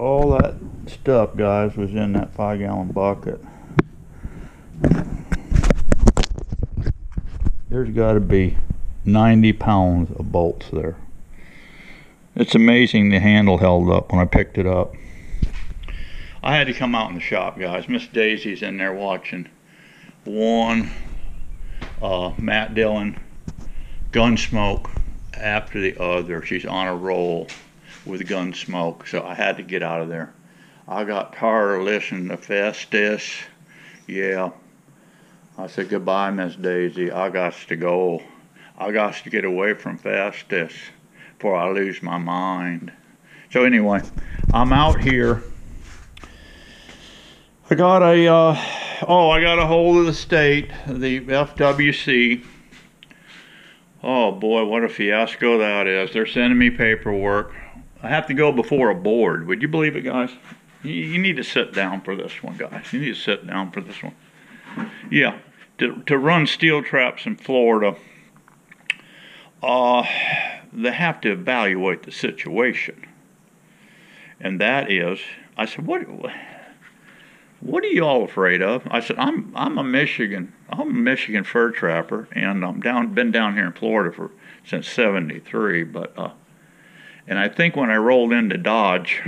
all that stuff, guys, was in that 5-gallon bucket. There's got to be 90 pounds of bolts there. It's amazing the handle held up when I picked it up. I had to come out in the shop, guys. Miss Daisy's in there watching. One, Matt Dillon, Gunsmoke after the other. She's on a roll with Gunsmoke, so I had to get out of there. I got tired of listening to Festus. Yeah. I said, goodbye, Miss Daisy. I got to go. I got to get away from Festus before I lose my mind. So anyway, I'm out here. I got a hold of the state, the FWC. Oh boy, what a fiasco that is. They're sending me paperwork. I have to go before a board. Would you believe it, guys? You need to sit down for this one, guys. You need to sit down for this one. Yeah, to run steel traps in Florida, they have to evaluate the situation. And that is, I said, what are you all afraid of? I said, I'm a Michigan fur trapper, and been down here in Florida since '73. But and I think when I rolled into Dodge,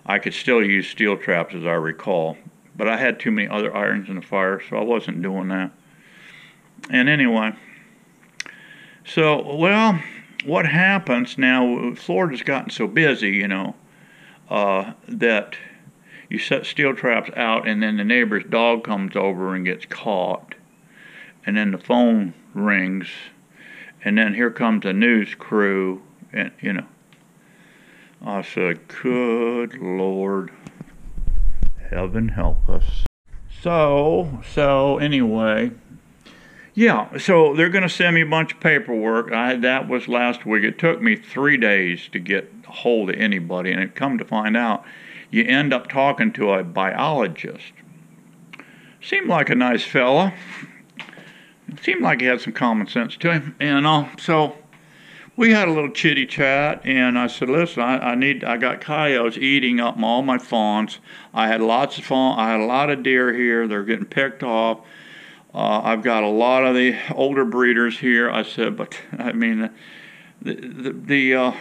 I could still use steel traps, as I recall. But I had too many other irons in the fire, so I wasn't doing that. And anyway, so, well, what happens now, Florida's gotten so busy, you know, that you set steel traps out and then the neighbor's dog comes over and gets caught. And then the phone rings. And then here comes a news crew, and, you know. I said, good Lord. Heaven help us. So anyway, yeah, so they're going to send me a bunch of paperwork. That was last week. It took me 3 days to get a hold of anybody, and it come to find out, you end up talking to a biologist. Seemed like a nice fella. Seemed like he had some common sense to him, and so we had a little chitty chat, and I said, listen, I got coyotes eating up all my fawns. I had lots of fawn. I had a lot of deer here. They're getting picked off. I've got a lot of the older breeders here. I said, but I mean, the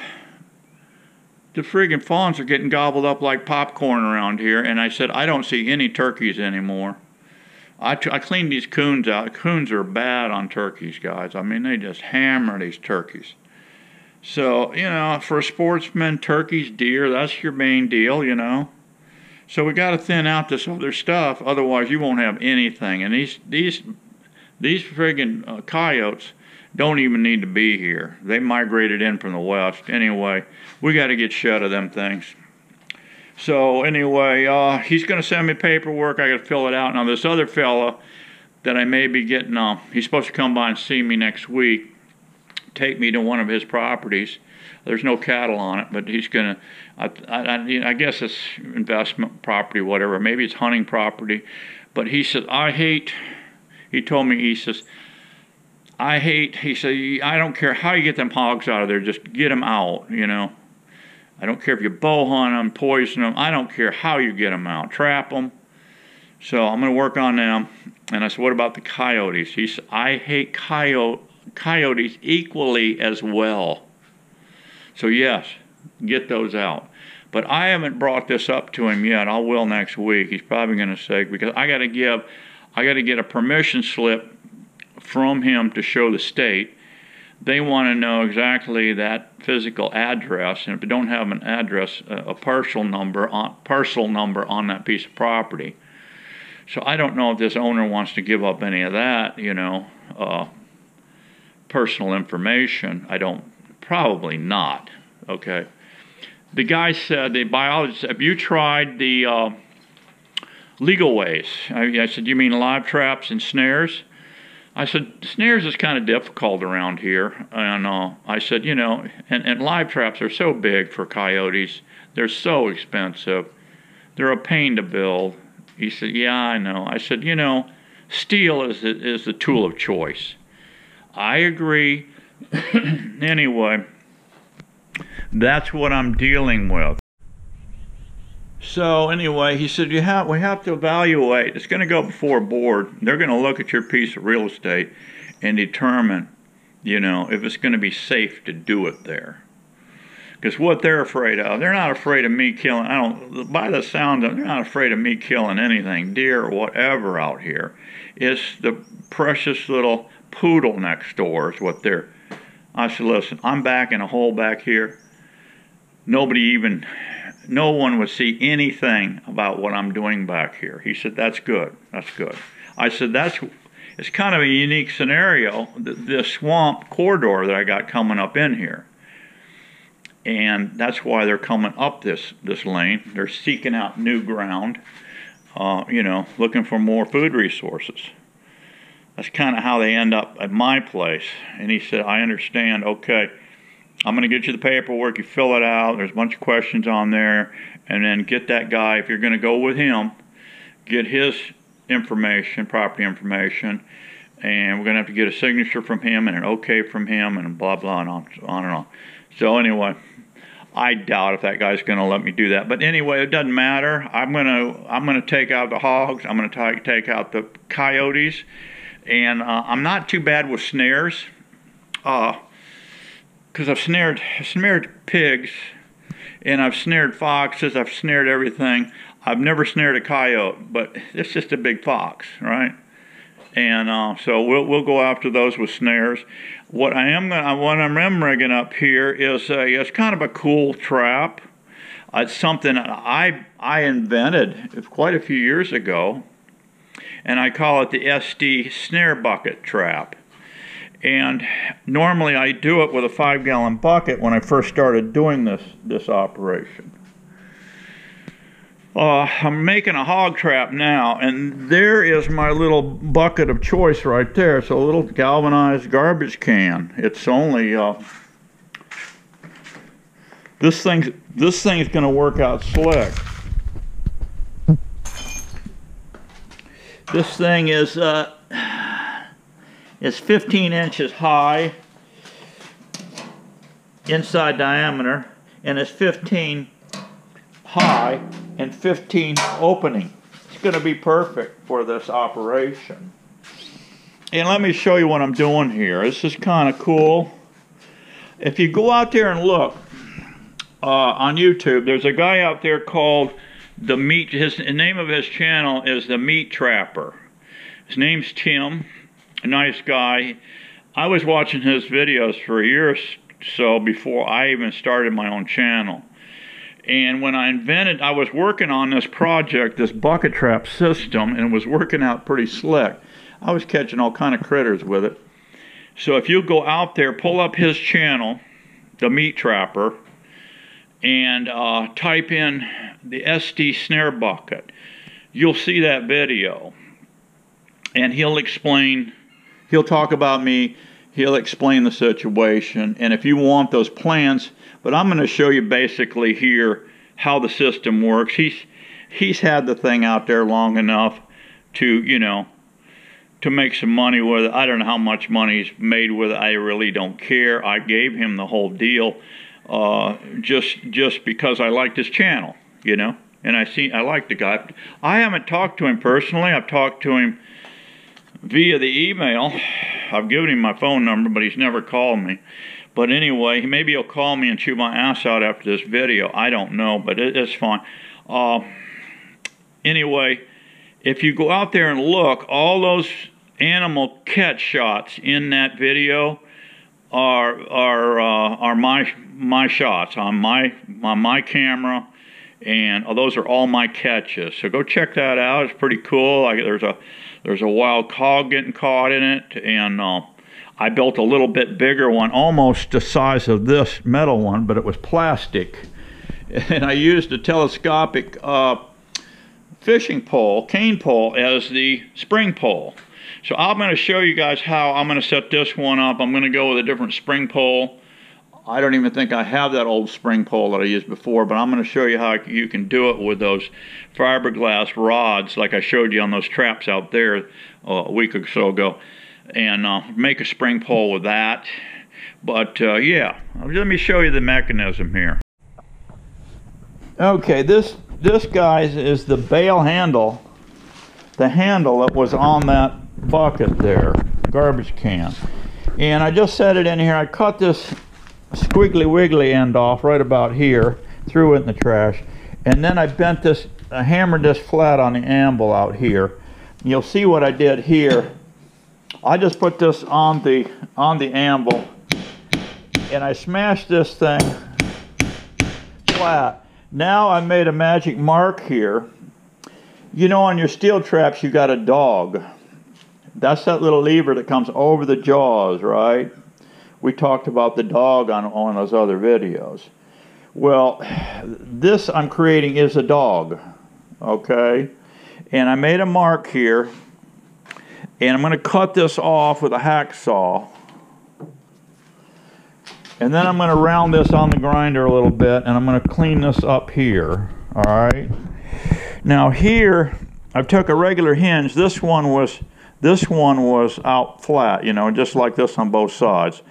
friggin' fawns are getting gobbled up like popcorn around here. And I said, I don't see any turkeys anymore. I cleaned these coons out. Coons are bad on turkeys, guys. I mean, they just hammer these turkeys. So, you know, for a sportsman, turkeys, deer, that's your main deal, you know. So we got to thin out this other stuff, otherwise you won't have anything. And these friggin' coyotes don't even need to be here. They migrated in from the west. Anyway, we got to get shut of them things. So anyway, he's going to send me paperwork. I got to fill it out. Now this other fella that I may be getting, he's supposed to come by and see me next week. Take me to one of his properties. There's no cattle on it, but he's gonna. I guess it's investment property, whatever. Maybe it's hunting property. But he said, he told me, he says, he said, I don't care how you get them hogs out of there, just get them out, you know. I don't care if you bow hunt them, poison them. I don't care how you get them out, trap them. So I'm gonna work on them. And I said, what about the coyotes? He said, I hate coyotes equally as well. So yes, get those out. But I haven't brought this up to him yet. I will next week. He's probably going to say, because I got to get a permission slip from him to show the state. They want to know exactly that physical address, and if they don't have an address, a parcel number on that piece of property. So I don't know if this owner wants to give up any of that, you know, personal information. Probably not. Okay. The guy said, the biologist, have you tried the legal ways? I said, you mean live traps and snares? I said, snares is kind of difficult around here. And I said, you know, and live traps are so big for coyotes. They're so expensive. They're a pain to build. He said, yeah, I know. I said, you know, steel is the tool of choice. I agree. Anyway, that's what I'm dealing with. So anyway, he said, we have to evaluate. It's going to go before a board. They're going to look at your piece of real estate and determine, you know, if it's going to be safe to do it there. Because what they're afraid of, they're not afraid of me killing. By the sound of it, they're not afraid of me killing anything, deer or whatever out here. It's the precious little poodle next door is what they're. I said, listen, I'm back in a hole back here. No one would see anything about what I'm doing back here. He said, that's good, that's good. I said, it's kind of a unique scenario, this swamp corridor that I got coming up in here. And that's why they're coming up this lane. They're seeking out new ground, you know, looking for more food resources. That's kind of how they end up at my place. And he said, I understand, okay. I'm going to get you the paperwork, you fill it out, there's a bunch of questions on there, and then get that guy, if you're going to go with him, get his information, property information, and we're going to have to get a signature from him and an okay from him and blah, blah, and on and on. So anyway, I doubt if that guy's going to let me do that. But anyway, it doesn't matter. I'm going to take out the hogs, I'm going to take out the coyotes, and I'm not too bad with snares. Because I've snared pigs, and I've snared foxes, I've snared everything. I've never snared a coyote, but it's just a big fox, right? And so we'll go after those with snares. What I'm rigging up here is it's kind of a cool trap. It's something I invented quite a few years ago, and I call it the SD snare bucket trap. And normally I do it with a 5-gallon bucket when I first started doing this operation. I'm making a hog trap now, and there is my little bucket of choice right there. It's a little galvanized garbage can. It's only this thing's going to work out slick. This thing is 15 inches high inside diameter, and it's 15 high and 15 opening. It's going to be perfect for this operation. And let me show you what I'm doing here. This is kind of cool. If you go out there and look on YouTube, there's a guy out there called The Meat. The name of his channel is The Meat Trapper. His name's Tim. A nice guy. I was watching his videos for a year or so before I even started my own channel. And when I was working on this project, this bucket trap system, and it was working out pretty slick. I was catching all kind of critters with it. So if you go out there, pull up his channel, The Meat Trapper, and type in the SD snare bucket, you'll see that video. And he'll talk about me, he'll explain the situation, and if you want those plans, but I'm going to show you basically here how the system works. He's had the thing out there long enough to, you know, to make some money with it. I don't know how much money he's made with it. I really don't care. I gave him the whole deal just because I liked his channel, you know, and I like the guy. I haven't talked to him personally. I've talked to him via the email. I've given him my phone number, but he's never called me. But anyway, maybe he'll call me and chew my ass out after this video. I don't know, but it's fine. Anyway, if you go out there and look, all those animal catch shots in that video are my shots on my camera, and those are all my catches. So go check that out. It's pretty cool. There's a wild hog getting caught in it, and I built a little bit bigger one, almost the size of this metal one, but it was plastic. And I used a telescopic fishing pole, cane pole, as the spring pole. So I'm going to show you guys how I'm going to set this one up. I'm going to go with a different spring pole. I don't even think I have that old spring pole that I used before, but I'm going to show you how you can do it with those fiberglass rods like I showed you on those traps out there a week or so ago, and make a spring pole with that. But yeah, let me show you the mechanism here. Okay, this this, guys, is the bail handle, the handle that was on that bucket there, garbage can. And I just set it in here. I cut this squiggly wiggly end off right about here, threw it in the trash, and then I bent this, I hammered this flat on the anvil out here. You'll see what I did here. I just put this on the anvil, and I smashed this thing flat. Now I made a magic mark here. You know, on your steel traps you got a dog. That's that little lever that comes over the jaws, right? We talked about the dog on those other videos. Well, this I'm creating is a dog, okay? And I made a mark here, and I'm going to cut this off with a hacksaw. And then I'm going to round this on the grinder a little bit, and I'm going to clean this up here, all right? Now here, I took a regular hinge. This one was out flat, you know, just like this on both sides.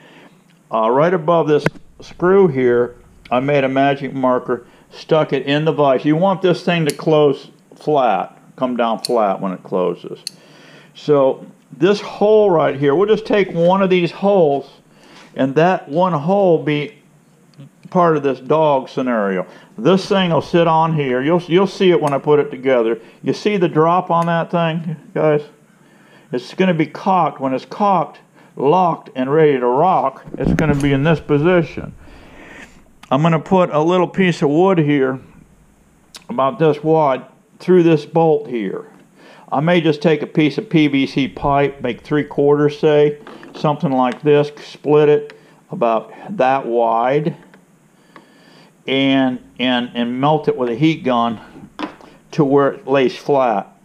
Right above this screw here, I made a magic marker, stuck it in the vise. You want this thing to close flat, come down flat when it closes. So this hole right here, we'll just take one of these holes, and that one hole be part of this dog scenario. This thing will sit on here. You'll see it when I put it together. You see the drop on that thing, guys? It's going to be cocked. When it's cocked, locked, and ready to rock, it's going to be in this position. I'm going to put a little piece of wood here, about this wide, through this bolt here. I may just take a piece of PVC pipe, make 3/4, say, something like this, split it about that wide, and melt it with a heat gun to where it lays flat.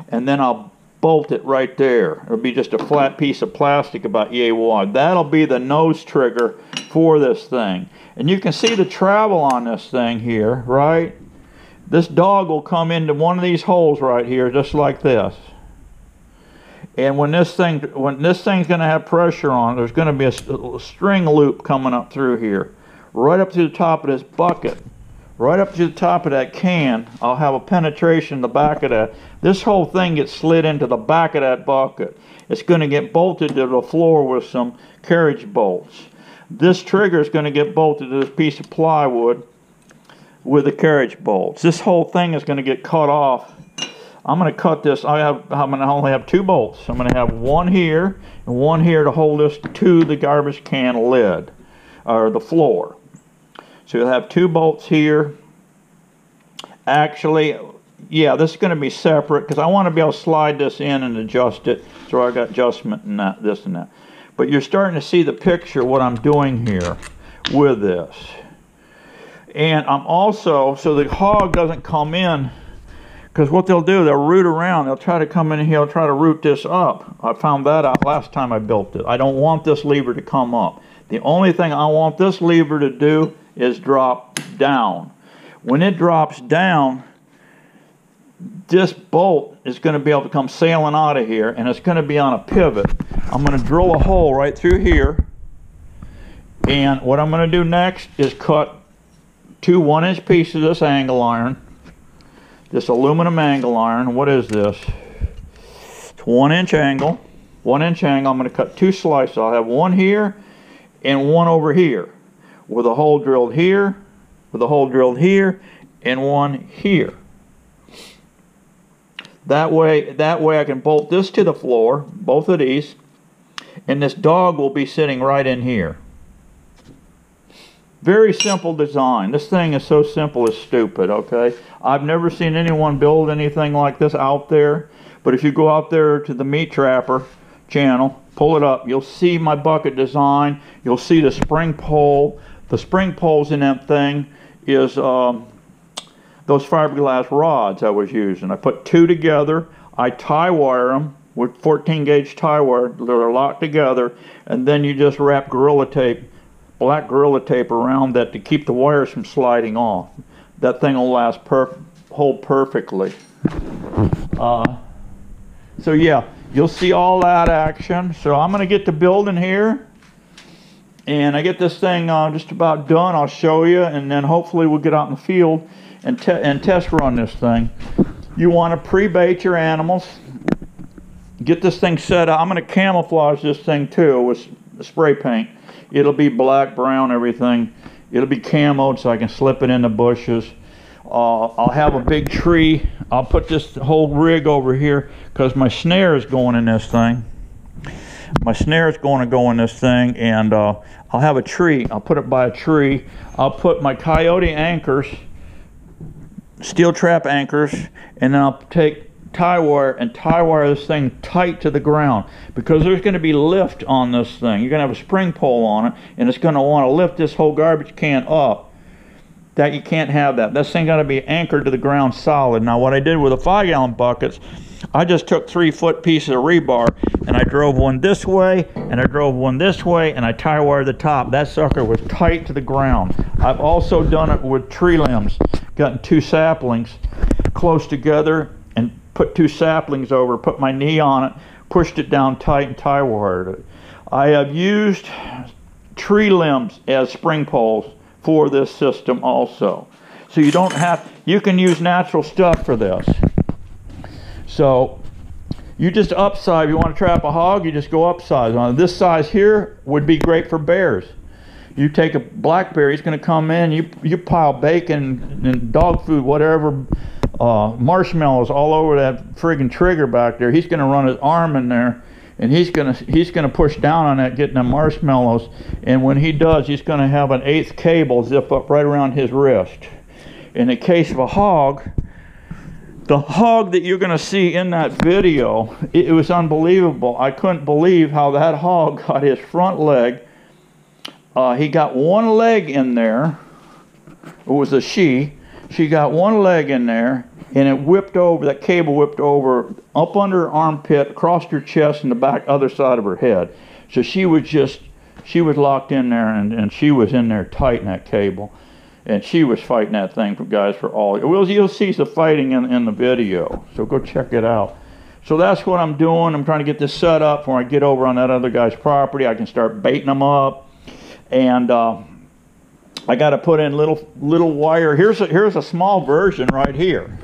And then I'll bolt it right there. It'll be just a flat piece of plastic about yay wide. That'll be the nose trigger for this thing. And you can see the travel on this thing here, right? This dog will come into one of these holes right here, just like this. And when this thing's going to have pressure on it, there's going to be a string loop coming up through here, right up to the top of this bucket, right up to the top of that can. I'll have a penetration in the back of that. This whole thing gets slid into the back of that bucket. It's going to get bolted to the floor with some carriage bolts. This trigger is going to get bolted to this piece of plywood with the carriage bolts. This whole thing is going to get cut off. I'm going to cut this. I'm going to only have 2 bolts. I'm going to have one here and one here to hold this to the garbage can lid, or the floor. So you'll have 2 bolts here. Actually, yeah, this is going to be separate because I want to be able to slide this in and adjust it. So I got adjustment and that, this and that. But you're starting to see the picture, what I'm doing here with this. And I'm also, so the hog doesn't come in, because what they'll do, they'll root around. They'll try to come in here, try to root this up. I found that out last time I built it. I don't want this lever to come up. The only thing I want this lever to do is drop down. When it drops down, this bolt is going to be able to come sailing out of here, and it's going to be on a pivot. I'm going to drill a hole right through here, and what I'm going to do next is cut 2 1-inch pieces of this angle iron, this aluminum angle iron. What is this? It's 1-inch angle. 1-inch angle. I'm going to cut 2 slices. I'll have one here and one over here, with a hole drilled here, with a hole drilled here, and one here. That way I can bolt this to the floor, both of these, and this dog will be sitting right in here. Very simple design. This thing is so simple it's stupid, okay? I've never seen anyone build anything like this out there, but if you go out there to the Meat Trapper channel, pull it up, you'll see my bucket design. You'll see the spring pole. The spring poles in that thing is those fiberglass rods I was using. I put 2 together. I tie wire them with 14 gauge tie wire. They're locked together, and then you just wrap Gorilla Tape, black Gorilla Tape around that to keep the wires from sliding off. That thing will last hold perfectly. So yeah, you'll see all that action. So I'm going to get to building here, And I get this thing just about done. I'll show you, and then hopefully we'll get out in the field and test run this thing. You want to pre-bait your animals. Get this thing set up. I'm going to camouflage this thing too with spray paint. It'll be black, brown, everything. It'll be camoed so I can slip it in the bushes. I'll have a big tree. I'll put this whole rig over here because my snare is going in this thing. My snare is going to go in this thing, and I'll have a tree. I'll put it by a tree. I'll put my coyote anchors, steel trap anchors, and then I'll take tie wire and tie wire this thing tight to the ground, because there's going to be lift on this thing. You're going to have a spring pole on it, and it's going to want to lift this whole garbage can up. That you can't have that. This thing got to be anchored to the ground solid. Now what I did with the 5-gallon buckets, I just took 3-foot pieces of rebar and I drove one this way and I drove one this way and I tie wired the top. That sucker was tight to the ground. I've also done it with tree limbs. Gotten 2 saplings close together and put 2 saplings over, put my knee on it, pushed it down tight and tie wired it. I have used tree limbs as spring poles for this system also. So you don't have, you can use natural stuff for this. So you just upsize. If you want to trap a hog, you just go upsize. On this size here would be great for bears. You take a black bear, he's going to come in, you pile bacon and dog food, whatever, marshmallows all over that friggin' trigger back there. He's going to run his arm in there, and he's gonna push down on that, getting the marshmallows. And when he does, he's gonna have an 1/8 cable zip up right around his wrist. In the case of a hog, the hog that you're gonna see in that video, it was unbelievable. I couldn't believe how that hog got his front leg. He got one leg in there. It was a she. She got one leg in there, and it whipped over, that cable whipped over up under her armpit, across her chest, and the back other side of her head. So she was locked in there, and she was in there tight in that cable. And she was fighting that thing, for guys, for all. You'll see the fighting in the video, so go check it out. So that's what I'm doing. I'm trying to get this set up when I get over on that other guy's property. I can start baiting them up. And I got to put in little wire. Here's a small version right here.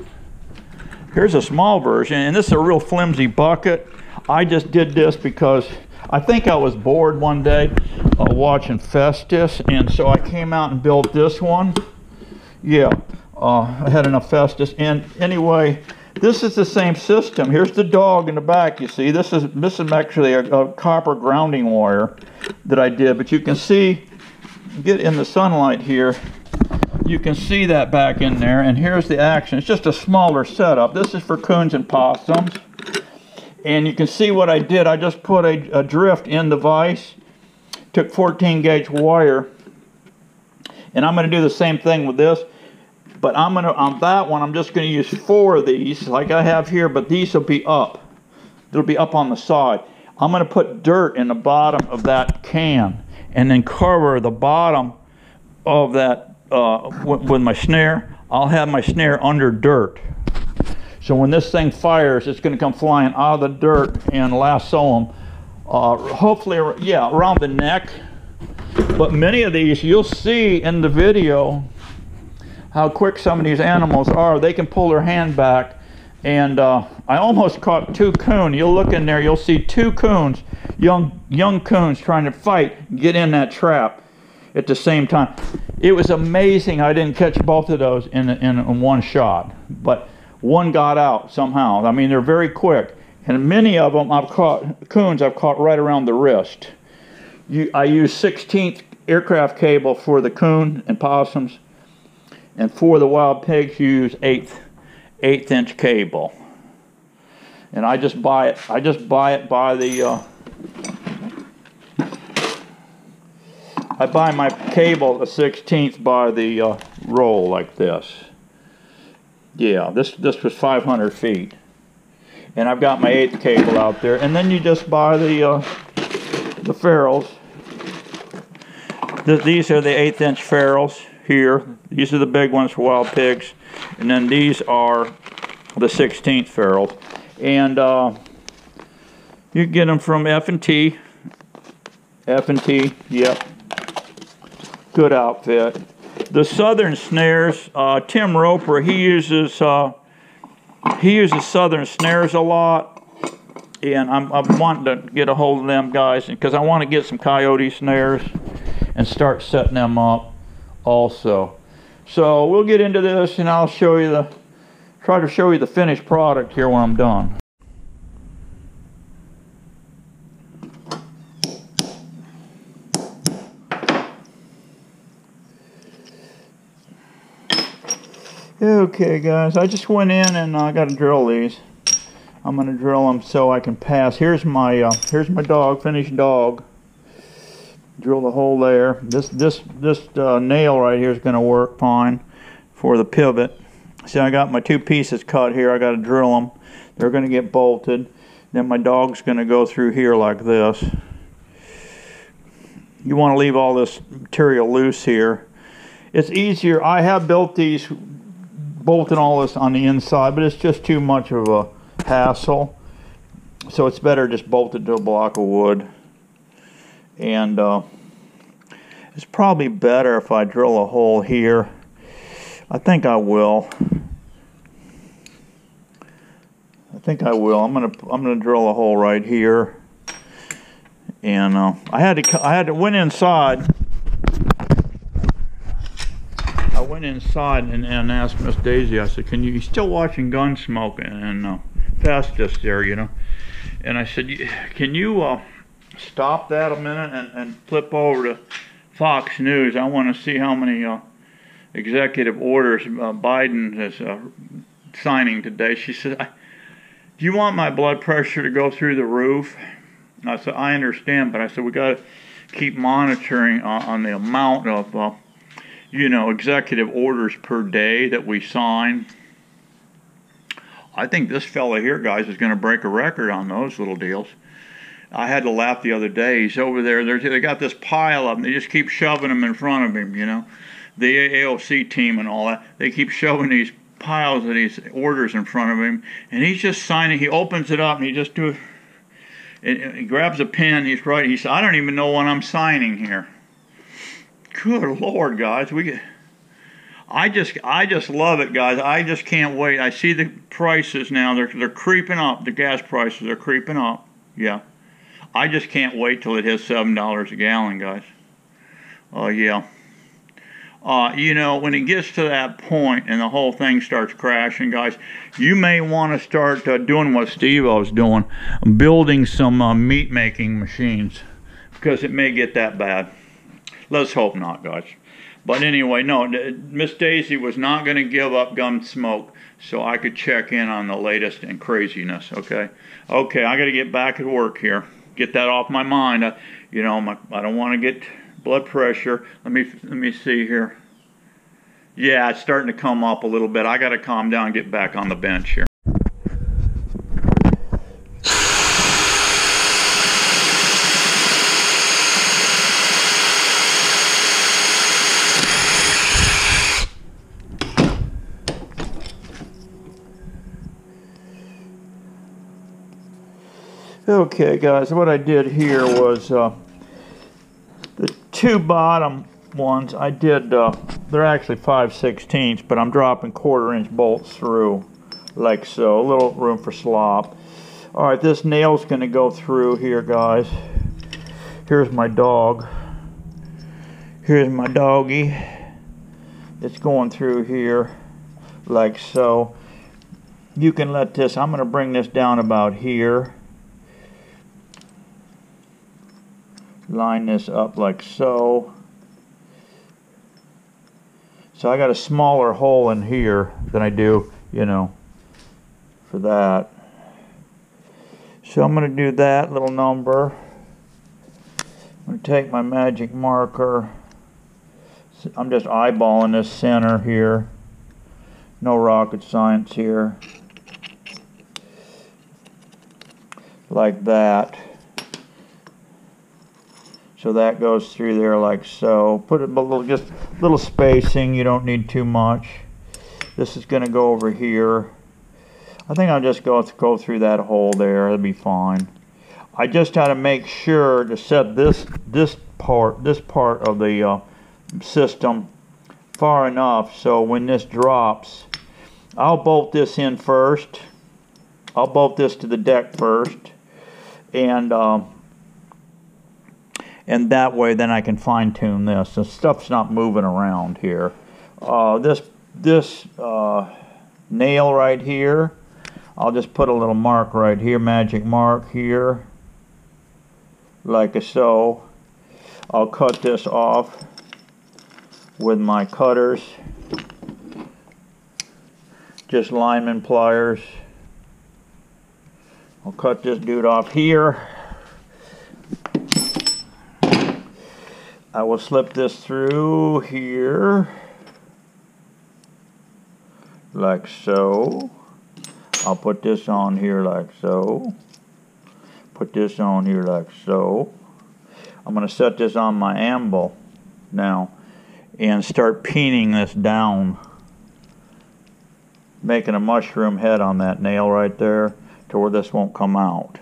Here's a small version, and this is a real flimsy bucket. I just did this because I think I was bored one day watching Festus, and so I came out and built this one. Yeah, I had enough Festus, and anyway, this is the same system. Here's the dog in the back. You see, this is actually a copper grounding wire that I did, but you can see, get in the sunlight here, you can see that back in there, and here's the action. It's just a smaller setup. This is for coons and possums, and you can see what I did. I just put a drift in the vise, took 14 gauge wire, and I'm going to do the same thing with this, but on that one I'm just going to use 4 of these like I have here, but these will be up. They'll be up on the side. I'm going to put dirt in the bottom of that can and then cover the bottom of that with my snare. I'll have my snare under dirt. So when this thing fires, it's going to come flying out of the dirt and lasso them. Hopefully, yeah, around the neck. But many of these, you'll see in the video how quick some of these animals are. They can pull their hand back. And I almost caught 2 coons. You'll look in there, you'll see 2 coons, young coons trying to fight, get in that trap at the same time. It was amazing I didn't catch both of those in one shot, but one got out somehow. I mean, they're very quick, and many of them coons I've caught right around the wrist. I use 16th aircraft cable for the coon and possums, and for the wild pigs you use 1/8 inch cable. And I just buy it by the I buy my cable a 1/16 by the roll like this. Yeah, this was 500 feet, and I've got my 1/8 cable out there. And then you just buy the ferrules. These are the 1/8 inch ferrules here. These are the big ones for wild pigs, and then these are the 16th ferrules. And you get them from F&T. Yep. Good outfit. The Southern snares, Tim Roper, he uses Southern snares a lot, and I'm wanting to get a hold of them guys because I want to get some coyote snares and start setting them up also. So we'll get into this, and I'll show you try to show you the finished product here when I'm done. Okay guys, I just went in and I got to drill these. I'm going to drill them so I can pass. Here's my dog, finished dog. Drill the hole there. This nail right here is going to work fine for the pivot. See, I got my two pieces cut here. I got to drill them. They're going to get bolted. Then my dog's going to go through here like this. You want to leave all this material loose here. It's easier. I have built these, bolting all this on the inside, but it's just too much of a hassle. So it's better just bolted to a block of wood. And it's probably better if I drill a hole here. I think I will. I'm gonna drill a hole right here. And I went inside. I went inside and asked Miss Daisy, I said, you still watching Gunsmoke and Festus there, you know? And I said, can you stop that a minute and flip over to Fox News? I want to see how many executive orders Biden is signing today. She said, do you want my blood pressure to go through the roof? And I said, I understand, but I said, we got to keep monitoring on the amount of executive orders per day that we sign. I think this fella here, guys, is going to break a record on those little deals. I had to laugh the other day. He's over there. They got this pile of them. They just keep shoving them in front of him, you know. The AOC team and all that. They keep shoving these piles of these orders in front of him. And he's just signing. He opens it up and he just he grabs a pen. He's writing. He said, I don't even know what I'm signing here. Good Lord, guys. I just love it, guys. I just can't wait. I see the prices now. They're creeping up. The gas prices are creeping up. Yeah. I just can't wait till it hits $7 a gallon, guys. Oh, yeah. When it gets to that point and the whole thing starts crashing, guys, you may want to start doing what Steve-O's doing, building some meat-making machines, because it may get that bad. Let's hope not, guys. But anyway, no, Miss Daisy was not going to give up Gunsmoke so I could check in on the latest and craziness, okay? Okay, I got to get back at work here. Get that off my mind. I don't want to get blood pressure. Let me see here. Yeah, it's starting to come up a little bit. I got to calm down and get back on the bench here. Okay, guys, what I did here was the two bottom ones, I did, they're actually 5/16, but I'm dropping 1/4-inch bolts through, like so. A little room for slop. All right, this nail's going to go through here, guys. Here's my dog. Here's my doggy. It's going through here, like so. You can let this, I'm going to bring this down about here. Line this up like so. So I got a smaller hole in here than I do, for that. So I'm going to do that little number. I'm going to take my magic marker. I'm just eyeballing this center here. No rocket science here. Like that. So that goes through there like so. Put it just a little spacing. You don't need too much. This is going to go over here. I think I'll just go through that hole there. That'll be fine. I just had to make sure to set this part of the system far enough so when this drops, I'll bolt this in first. I'll bolt this to the deck first, and that way then I can fine tune this. The stuff's not moving around here. This nail right here, I'll just put a little mark right here, magic mark here, like so. I'll cut this off with my cutters, just lineman pliers. I'll cut this dude off here. I will slip this through here, like so. I'll put this on here like so. Put this on here like so. I'm going to set this on my anvil now and start peening this down, making a mushroom head on that nail right there to where this won't come out.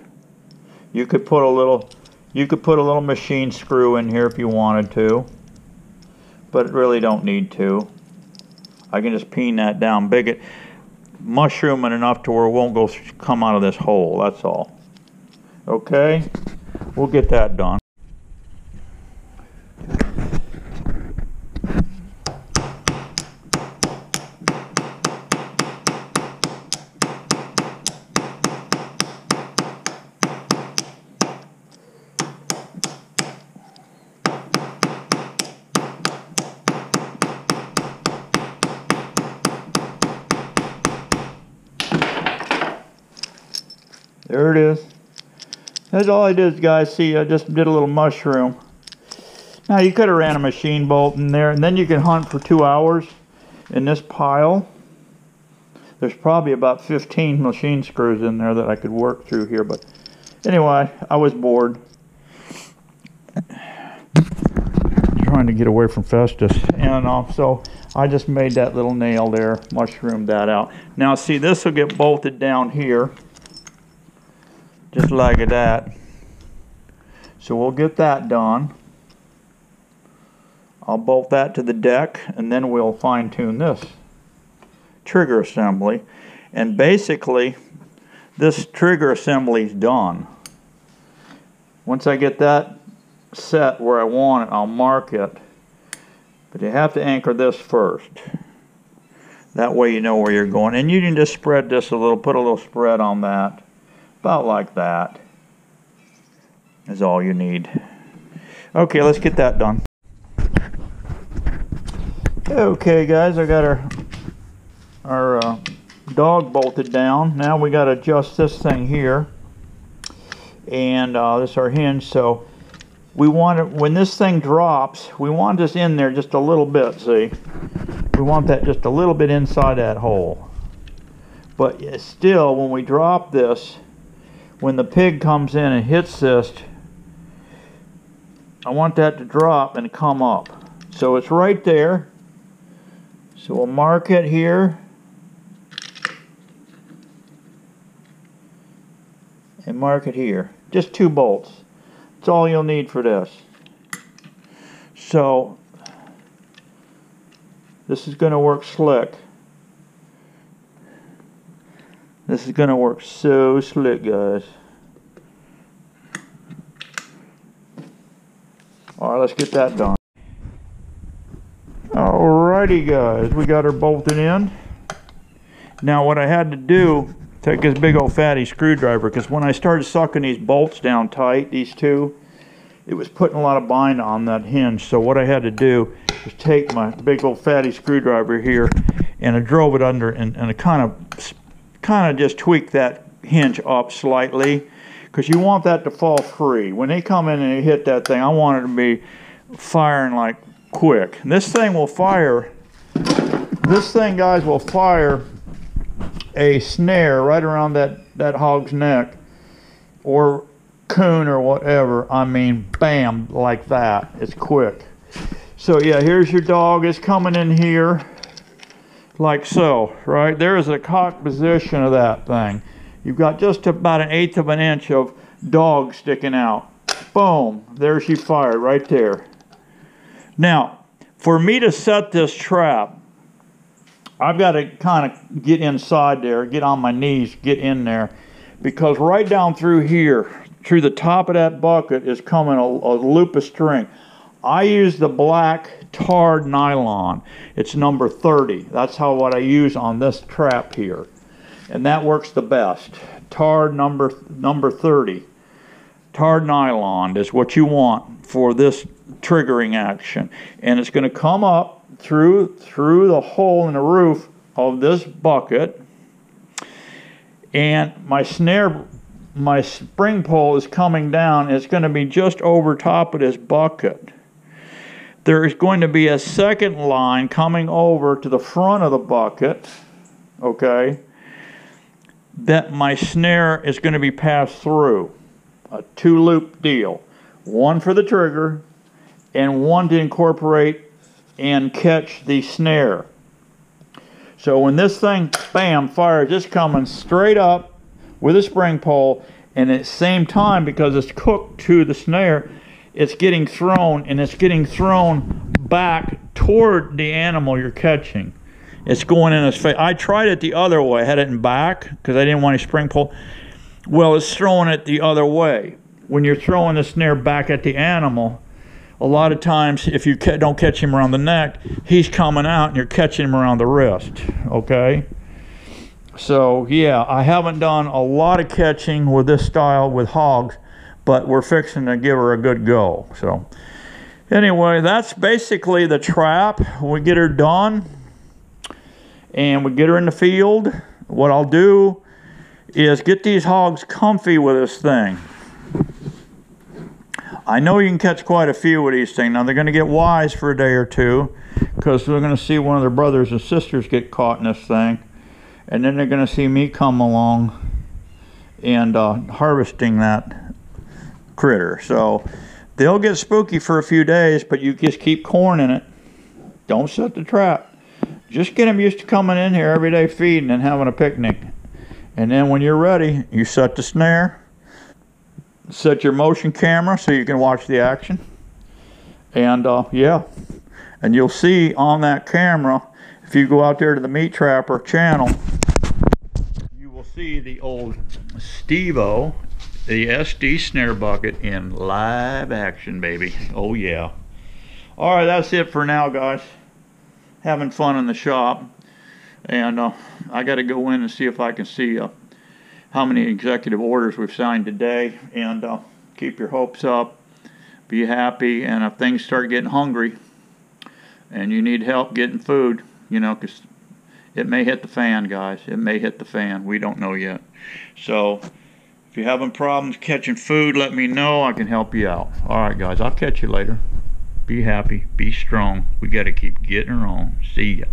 You could put a little machine screw in here if you wanted to, but really don't need to. I can just peen that down, mushroom it enough to where it won't come out of this hole, that's all. Okay, we'll get that done. There it is. That's all I did, guys. See, I just did a little mushroom. Now, you could have ran a machine bolt in there, and then you can hunt for 2 hours in this pile. There's probably about 15 machine screws in there that I could work through here, but anyway, I was bored. Trying to get away from Festus, and so I just made that little nail there, mushroomed that out. Now, see, this will get bolted down here, just like that. So we'll get that done. I'll bolt that to the deck, and then we'll fine tune this trigger assembly. And basically, this trigger assembly is done. Once I get that set where I want it, I'll mark it. But you have to anchor this first. That way you know where you're going. And you can just spread this a little, put a little spread on that. About like that is all you need. Okay, let's get that done. Okay, guys, I got our dog bolted down. Now we got to adjust this thing here, and this is our hinge. So we want it, when this thing drops, we want this in there just a little bit. See, we want that just a little bit inside that hole. But still, when we drop this, when the pig comes in and hits this, I want that to drop and come up. So it's right there. So we'll mark it here. And mark it here. Just 2 bolts. That's all you'll need for this. So this is going to work slick. This is going to work so slick, guys. Alright, let's get that done. Alrighty, guys. We got her bolted in. Now what I had to do, take this big old fatty screwdriver, because when I started sucking these bolts down tight, these two, it was putting a lot of bind on that hinge. So what I had to do was take my big old fatty screwdriver here, and I drove it under, and I kind of just tweak that hinge up slightly, because you want that to fall free. When they come in and they hit that thing, I want it to be firing like quick. And this thing will fire, this thing, guys, will fire a snare right around that hog's neck, or coon or whatever. I mean, bam, like that. It's quick. So yeah, here's your dog. It's coming in here like so, right? There is a cock position of that thing. You've got just about 1/8 of an inch of dog sticking out. Boom, there she fired right there. Now, For me to set this trap, I've got to kind of get inside there, get on my knees, get in there, because right down through here, through the top of that bucket is coming a loop of string. I use the black tarred nylon. It's number 30. That's what I use on this trap here. And that works the best. Tarred number 30. Tarred nylon is what you want for this triggering action. And it's going to come up through the hole in the roof of this bucket. And my spring pole is coming down. It's going to be just over top of this bucket. There is going to be a second line coming over to the front of the bucket, okay, that my snare is going to be passed through. A 2-loop deal. One for the trigger and one to incorporate and catch the snare. So when this thing, bam, fires, it's coming straight up with a spring pole, and at the same time, because it's hooked to the snare, it's getting thrown, and it's getting thrown back toward the animal you're catching. It's going in its face. I tried it the other way. I had it in back because I didn't want a spring pole. Well, it's throwing it the other way. When you're throwing the snare back at the animal, a lot of times, if you don't catch him around the neck, he's coming out and you're catching him around the wrist, okay? So, yeah, I haven't done a lot of catching with this style with hogs, but we're fixing to give her a good go. So, anyway, that's basically the trap. We get her done, and we get her in the field. What I'll do is get these hogs comfy with this thing. I know you can catch quite a few with these things. Now, they're going to get wise for a day or two because they're going to see one of their brothers and sisters get caught in this thing. And then they're going to see me come along and harvesting that critter. So they'll get spooky for a few days, but you just keep corning it. Don't set the trap. Just get them used to coming in here every day feeding and having a picnic. And then when you're ready, you set the snare. Set your motion camera so you can watch the action. And yeah, and you'll see on that camera, if you go out there to the Meat Trapper channel, you will see the old Steve-O, the SD snare bucket in live action, baby. Oh yeah. All right, that's it for now, guys. Having fun in the shop, and I got to go in and see if I can see how many executive orders we've signed today, and keep your hopes up, be happy, and if things start getting hungry and you need help getting food, you know, because it may hit the fan, guys. It may hit the fan. We don't know yet. So if you're having problems catching food, let me know. I can help you out. All right, guys, I'll catch you later. Be happy, be strong. We got to keep getting her on. See ya.